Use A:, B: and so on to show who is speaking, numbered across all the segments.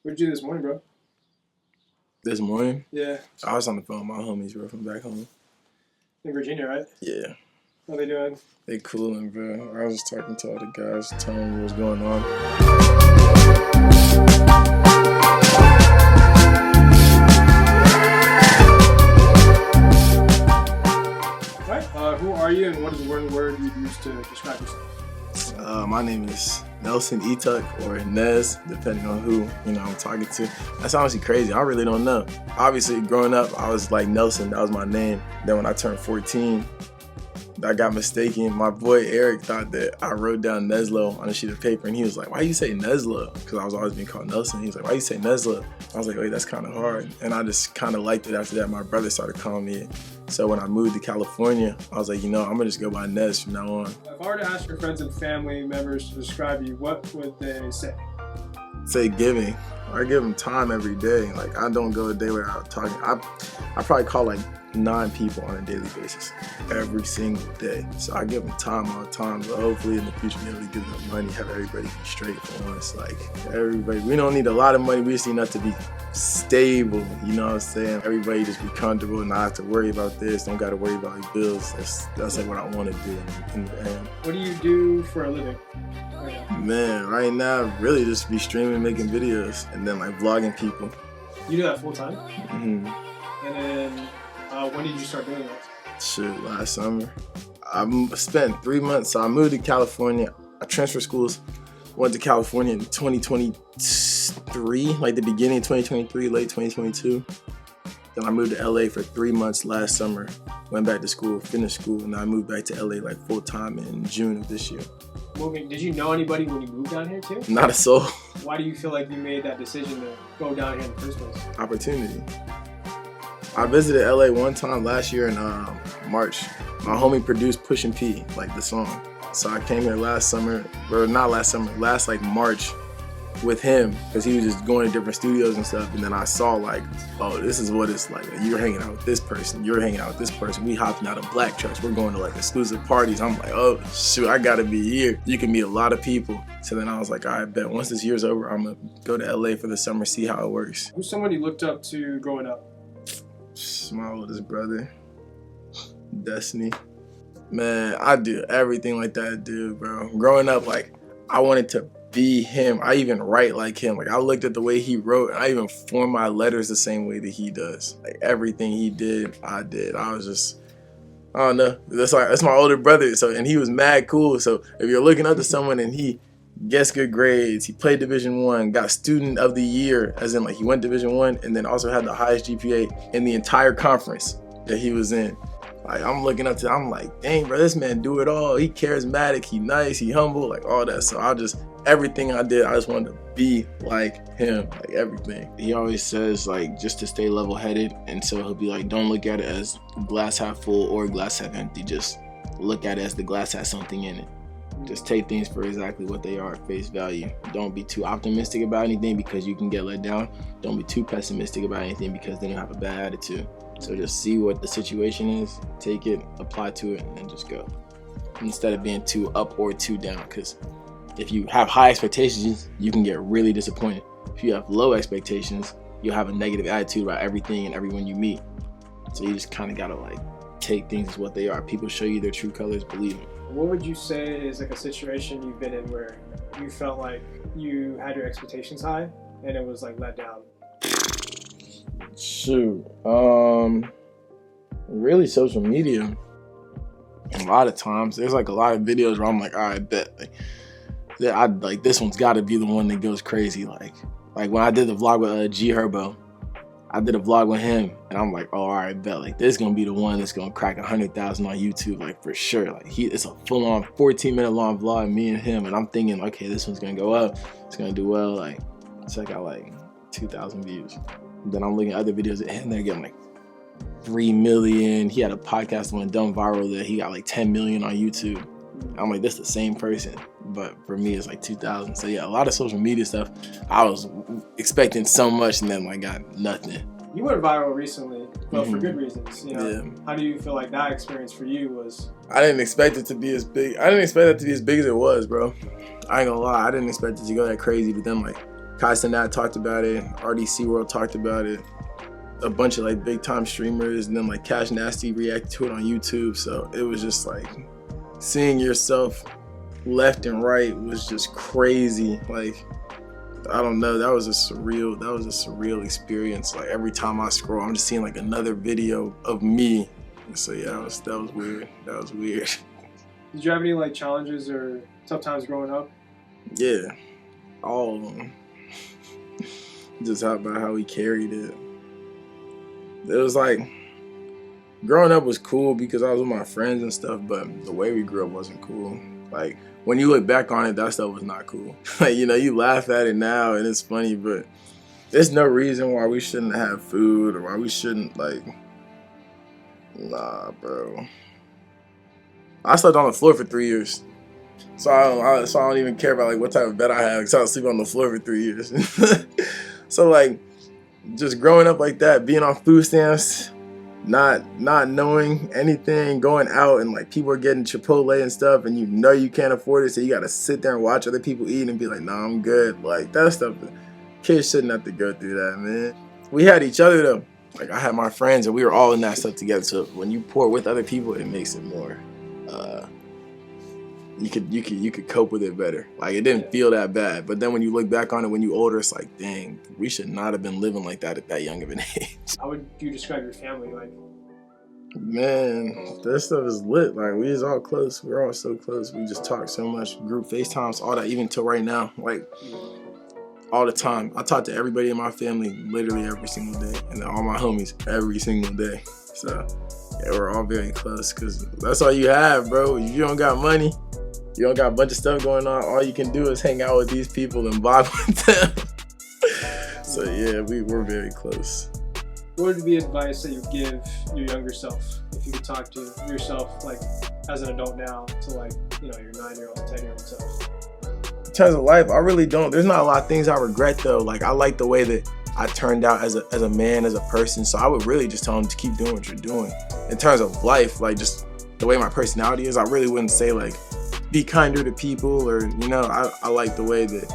A: What'd you do this morning, bro?
B: This morning?
A: Yeah.
B: I was on the phone with my homies, bro, from back home.
A: In Virginia, right?
B: Yeah.
A: How they doing?
B: They cooling, bro. I was just talking to all the guys, telling them what was going on.
A: Alright, who are you and what is one word you'd use to describe yourself?
B: My name is Nelson Etuck, or Nez, depending on who I'm talking to. That's honestly crazy. I really don't know. Obviously, growing up, I was like Nelson. That was my name. Then when I turned 14, I got mistaken. My boy Eric thought that I wrote down Nezlo on a sheet of paper, and he was like, "Why you say Nezlo?" Because I was always being called Nelson. He was like, "Why you say Nezlo?" I was like, "Wait, that's kind of hard." And I just kind of liked it after that. My brother started calling me it. So when I moved to California, I was like, I'm gonna just go by Nez from now on.
A: If I were to ask your friends and family members to describe you, what would they say?
B: Say giving. I give them time every day. Like, I don't go a day without talking. I probably call like 9 people on a daily basis, every single day. So I give them time all the time, but hopefully in the future be able to give them money, have everybody be straight for once. Like, everybody, we don't need a lot of money, we just need enough to be stable, you know what I'm saying? Everybody just be comfortable and not have to worry about this, don't gotta worry about your bills. That's like what I wanna do in the end.
A: What do you do for a living?
B: Man, right now, really just be streaming, making videos, and then like vlogging people.
A: You do that full time?
B: Mm-hmm.
A: And then, when did you start doing that?
B: Shit, last summer. I spent 3 months, so I moved to California. I transferred schools, went to California in 2023, like the beginning of 2023, late 2022. Then I moved to LA for 3 months last summer, went back to school, finished school, and I moved back to LA like full time in June of this year.
A: Did you know anybody when you moved down here too?
B: Not a soul.
A: Why do you feel like you made that decision to go down here in the first place?
B: Opportunity. I visited LA one time last year in March. My homie produced Pushin' P, like the song. So I came here last like March with him, because he was just going to different studios and stuff. And then I saw like, oh, this is what it's like. You're hanging out with this person, you're hanging out with this person. We hopping out of black trucks, we're going to like exclusive parties. I'm like, oh shoot, I gotta be here. You can meet a lot of people. So then I was like, I bet once this year's over, I'm gonna go to LA for the summer, see how it works.
A: Who's someone you looked up to growing up?
B: My oldest brother, Destiny. Man, I do everything like that dude, bro. Growing up, like, I wanted to be him. I even write like him. Like, I looked at the way he wrote, and I even formed my letters the same way that he does. Like, everything he did, I did. I was just, I don't know. That's my older brother. So, and he was mad cool. So if you're looking up to someone and he gets good grades, he played Division I, got Student of the Year, as in like he went Division I, and then also had the highest GPA in the entire conference that he was in. Like, I'm looking up to, I'm like, dang, bro, this man do it all. He charismatic, he nice, he humble, like all that. So everything I did, I just wanted to be like him, like everything. He always says like just to stay level-headed, and so he'll be like, don't look at it as glass half full or glass half empty. Just look at it as the glass has something in it. Just take things for exactly what they are at face value. Don't be too optimistic about anything because you can get let down. Don't be too pessimistic about anything because then you'll have a bad attitude. So just see what the situation is, take it, apply to it, and then just go. Instead of being too up or too down, because if you have high expectations, you can get really disappointed. If you have low expectations, you'll have a negative attitude about everything and everyone you meet. So you just kind of gotta like take things as what they are. People show you their true colors, believe them.
A: What would you say is like a situation you've been in where you felt like you had your expectations high and it was like let down?
B: Shoot, really social media. A lot of times, there's like a lot of videos where I'm like, all right, bet, like this one's got to be the one that goes crazy. Like when I did the vlog with GIVER, I did a vlog with him, and I'm like, oh, all right, bet, like this is gonna be the one that's gonna crack 100,000 on YouTube, like for sure. Like it's a full-on 14-minute long vlog, me and him, and I'm thinking, okay, this one's gonna go up, it's gonna do well. Like, so I got like 2,000 views. Then I'm looking at other videos and they're getting like 3 million. He had a podcast that went dumb viral that he got like 10 million on YouTube. I'm like, that's the same person, but for me it's like 2,000. So yeah, a lot of social media stuff, I was expecting so much and then I got nothing.
A: You went viral recently, but for good reasons. You know,
B: yeah.
A: How do you feel like that experience for you was?
B: I didn't expect it to be as big. I didn't expect it to be as big as it was, bro. I ain't gonna lie, I didn't expect it to go that crazy, but then like Kai Cenat talked about it, RDC World talked about it, a bunch of like big time streamers, and then like Cash Nasty reacted to it on YouTube. So it was just like seeing yourself left and right was just crazy. Like, I don't know, that was a surreal experience. Like every time I scroll, I'm just seeing like another video of me. So yeah, that was weird. That was weird.
A: Did you have any like challenges or tough times growing up?
B: Yeah, all of them. Just about how we carried it. It was like, growing up was cool because I was with my friends and stuff, but the way we grew up wasn't cool. Like, when you look back on it, that stuff was not cool. Like, you know, you laugh at it now and it's funny, but there's no reason why we shouldn't have food or why we shouldn't, like, nah, bro. I slept on the floor for 3 years. So I don't even care about like what type of bed I have because I was sleeping on the floor for 3 years. So like, just growing up like that, being on food stamps, not knowing anything, going out and like people are getting Chipotle and stuff and you know you can't afford it, so you gotta sit there and watch other people eat and be like, nah, I'm good. Like, that stuff, kids shouldn't have to go through that, man. We had each other though. Like, I had my friends and we were all in that stuff together. So when you pour with other people, it makes it more, you could cope with it better. Like, it didn't feel that bad. But then when you look back on it when you older, it's like, dang, we should not have been living like that at that young of an age.
A: How would you describe your family like?
B: Man, that stuff is lit. Like, we is all close. We're all so close. We just talk so much. Group FaceTimes, all that, even till right now. Like, all the time. I talk to everybody in my family literally every single day. And all my homies every single day. So, yeah, we're all very close because that's all you have, bro. If you don't got money, you don't got a bunch of stuff going on, all you can do is hang out with these people and vibe with them. So yeah, we're very close.
A: What would be advice that you give your younger self, if you could talk to yourself like as an adult now to like, you know, your 9-year-old, 10-year-old self?
B: In terms of life, I really don't. There's not a lot of things I regret though. Like, I like the way that I turned out as a man, as a person. So I would really just tell them to keep doing what you're doing. In terms of life, like just the way my personality is, I really wouldn't say like, be kinder to people, or, you know, I like the way that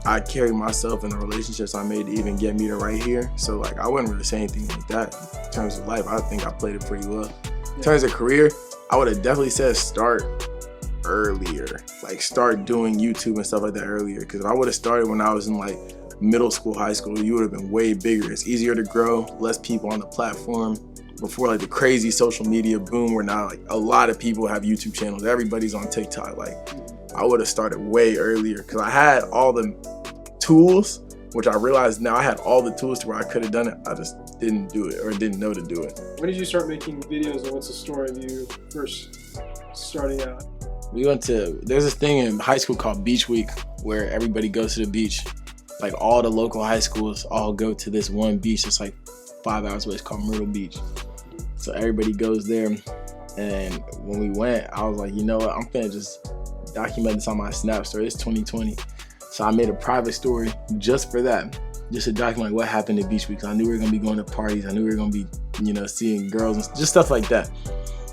B: I carry myself in the relationships I made to even get me to right here. So like, I wouldn't really say anything like that. In terms of life, I think I played it pretty well. In terms of career, I would have definitely said start earlier. Like, start doing YouTube and stuff like that earlier. Because if I would have started when I was in like middle school, high school, you would have been way bigger. It's easier to grow, less people on the platform. Before like the crazy social media boom where now like a lot of people have YouTube channels, everybody's on TikTok. Like, I would have started way earlier because I had all the tools, which I realized now I had all the tools to where I could have done it. I just didn't do it or didn't know to do it.
A: When did you start making videos, and what's the story of you first starting out?
B: There's this thing in high school called Beach Week where everybody goes to the beach. Like, all the local high schools all go to this one beach. It's like 5 hours away. It's called Myrtle Beach. So everybody goes there, and when we went, I was like, you know what, I'm finna just document this on my Snap story. It's 2020. So I made a private story just for that, just to document what happened at Beach Week. I knew we were gonna be going to parties. I knew we were gonna be, you know, seeing girls and just stuff like that.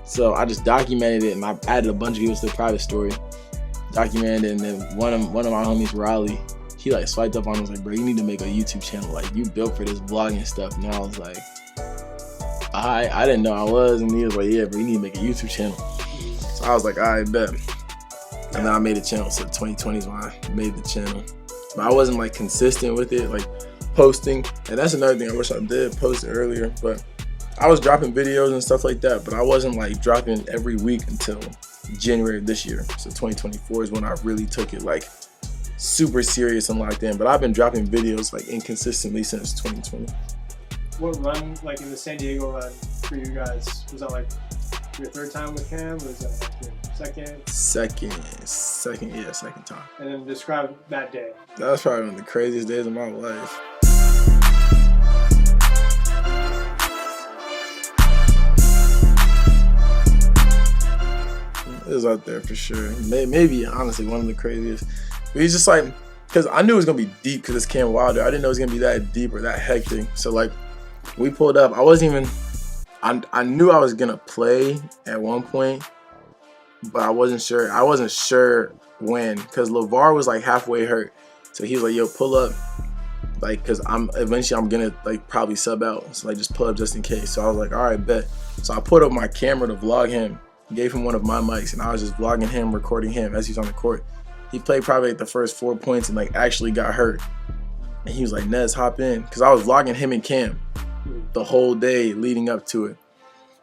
B: So I just documented it, and I added a bunch of people to the private story, documented it, and then one of my homies, Raleigh, he like swiped up on me and was like, bro, you need to make a YouTube channel. Like, you built for this vlogging stuff. And I was like, I didn't know I was, and he was like, yeah, bro, you need to make a YouTube channel. So I was like, all right, bet. And then I made a channel. So 2020 is when I made the channel. But I wasn't like consistent with it, like posting. And that's another thing I wish I did post it earlier. But I was dropping videos and stuff like that, but I wasn't like dropping every week until January of this year. So 2024 is when I really took it like super serious and locked in. But I've been dropping videos like inconsistently since 2020.
A: What run, like in the San Diego run for you guys, was that like your third time with Cam? Was that like your second time. And then describe that day.
B: That was probably one of the craziest days of my life. It was out there for sure. Maybe honestly one of the craziest. But he's just like, because I knew it was gonna be deep because it's Cam Wilder. I didn't know it was gonna be that deep or that hectic. So like, we pulled up. I knew I was gonna play at one point, but I wasn't sure when, because LeVar was like halfway hurt. So he was like, yo, pull up. Like, cause I'm gonna like probably sub out. So like just pull up just in case. So I was like, all right, bet. So I put up my camera to vlog him, gave him one of my mics, and I was just vlogging him, recording him as he's on the court. He played probably like the first 4 points and like actually got hurt. And he was like, Nez, hop in. Cause I was vlogging him and Cam the whole day leading up to it.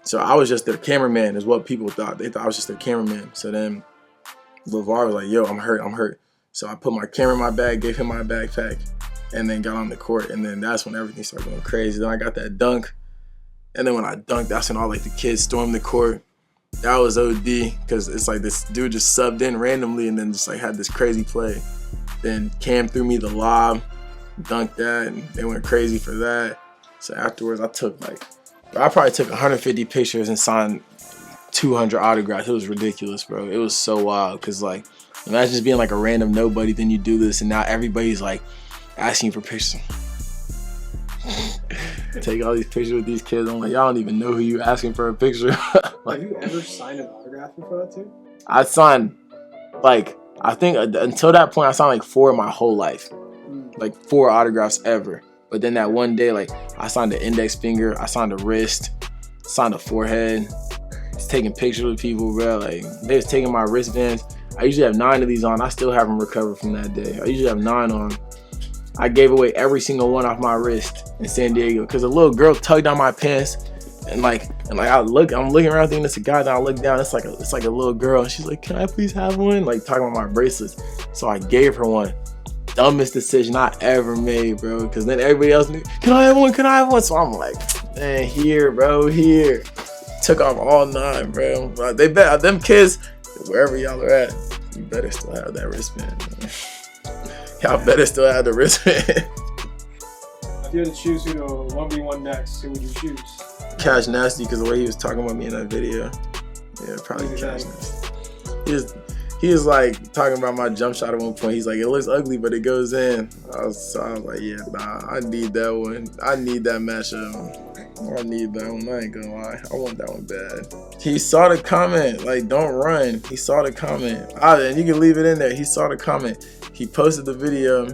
B: So I was just their cameraman is what people thought. They thought I was just their cameraman. So then LeVar was like, yo, I'm hurt. So I put my camera in my bag, gave him my backpack, and then got on the court. And then that's when everything started going crazy. Then I got that dunk. And then when I dunked, that's when all like the kids stormed the court. That was OD, because it's like this dude just subbed in randomly and then just like had this crazy play. Then Cam threw me the lob, dunked that, and they went crazy for that. So afterwards, I probably took 150 pictures and signed 200 autographs. It was ridiculous, bro. It was so wild, because like, imagine just being like a random nobody, then you do this, and now everybody's like asking for pictures. Take all these pictures with these kids. I'm like, y'all don't even know who you asking for a picture.
A: Like, have you ever signed an autograph before that too?
B: I signed, like, I think until that point, I signed like 4 in my whole life. Like 4 autographs ever. But then that one day, like, I signed the index finger, I signed the wrist, signed the forehead. Just taking pictures with people, bro. Like, they was taking my wristbands. I usually have 9 of these on. I still haven't recovered from that day. I usually have 9 on. I gave away every single one off my wrist in San Diego because a little girl tugged on my pants, and I'm looking around thinking it's a guy. Then I look down, it's like a little girl, and she's like, "Can I please have one?" Like talking about my bracelets. So I gave her one. Dumbest decision I ever made, bro. Because then everybody else knew, "Can I have one? Can I have one?" So I'm like, "Man, here, bro, here." Took off all 9, bro. They bet them kids, wherever y'all are at, you better still have that wristband, man. Y'all better still have the wristband.
A: If you had to choose who to 1v1 next, who would you choose?
B: Cash Nasty, because the way he was talking about me in that video. Yeah, probably Cash Nasty. He was like talking about my jump shot at one point. He's like, it looks ugly, but it goes in. I was like, yeah, nah, I need that one. I need that matchup. I need that one. I ain't gonna lie. I want that one bad. He saw the comment, like, don't run. He saw the comment. And you can leave it in there. He saw the comment. He posted the video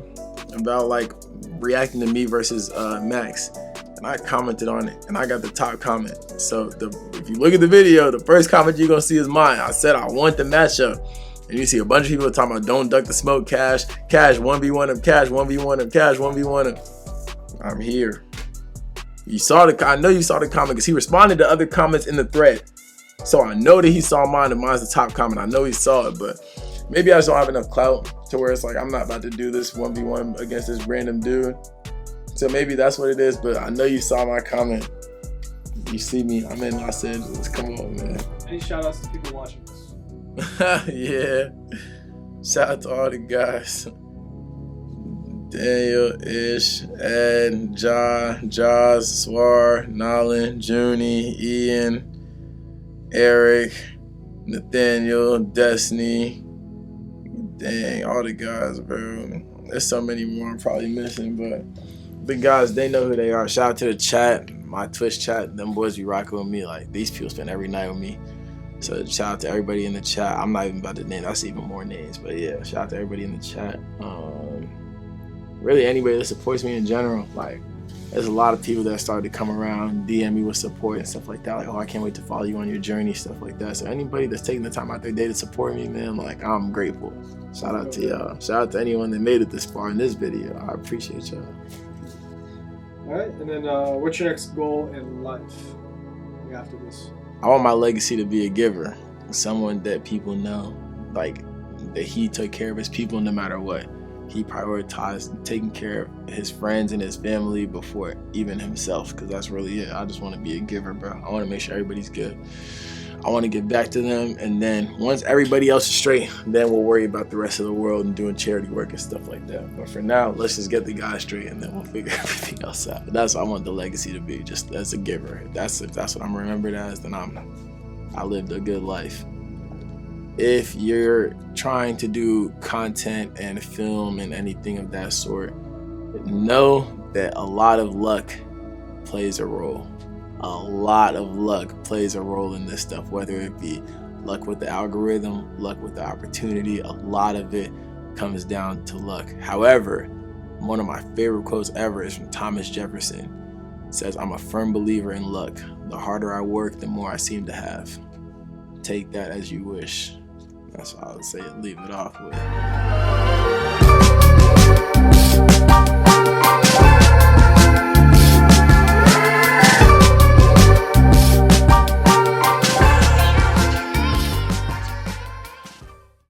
B: about like reacting to me versus Max, and I commented on it, and I got the top comment. So if you look at the video, the first comment you're gonna see is mine. I said I want the matchup, and you see a bunch of people talking about don't duck the smoke, Cash 1v1 him, Cash 1v1 him, Cash 1v1 him. I'm here. I know you saw the comment because he responded to other comments in the thread. So I know that he saw mine, and mine's the top comment. I know he saw it, but maybe I just don't have enough clout to where it's like I'm not about to do this 1v1 against this random dude. So maybe that's what it is, but I know you saw my comment. You see me, I'm in Los Angeles. Come on, man.
A: Any shout outs to people watching this?
B: Yeah. Shout out to all the guys. Daniel, Ish, Ed, Jaws, Swar, Nolan, Junie, Ian, Eric, Nathaniel, Destiny. Dang, all the guys, bro. There's so many more I'm probably missing, but the guys, they know who they are. Shout out to the chat, my Twitch chat. Them boys be rocking with me. Like, these people spend every night with me. So shout out to everybody in the chat. I'm not even about to name, that's even more names, but yeah, shout out to everybody in the chat. Really anybody that supports me in general. Like, there's a lot of people that started to come around, DM me with support and stuff like that. Like, oh, I can't wait to follow you on your journey, stuff like that. So anybody that's taking the time out their day to support me, man, like, I'm grateful. Shout out to y'all. Shout out to anyone that made it this far in this video. I appreciate y'all.
A: All right, and then what's your next goal in life after this?
B: I want my legacy to be a giver. Someone that people know, like, that he took care of his people no matter what. He prioritized taking care of his friends and his family before even himself, because that's really it. I just want to be a giver, bro. I want to make sure everybody's good. I want to get back to them, and then once everybody else is straight, then we'll worry about the rest of the world and doing charity work and stuff like that. But for now, let's just get the guy straight, and then we'll figure everything else out. But that's what I want the legacy to be, just as a giver. If that's what I'm remembered as, then I lived a good life. If you're trying to do content and film and anything of that sort, know that a lot of luck plays a role. A lot of luck plays a role in this stuff, whether it be luck with the algorithm, luck with the opportunity. A lot of it comes down to luck. However, one of my favorite quotes ever is from Thomas Jefferson. It says, "I'm a firm believer in luck. The harder I work, the more I seem to have." Take that as you wish. That's what I would say, leave it off with.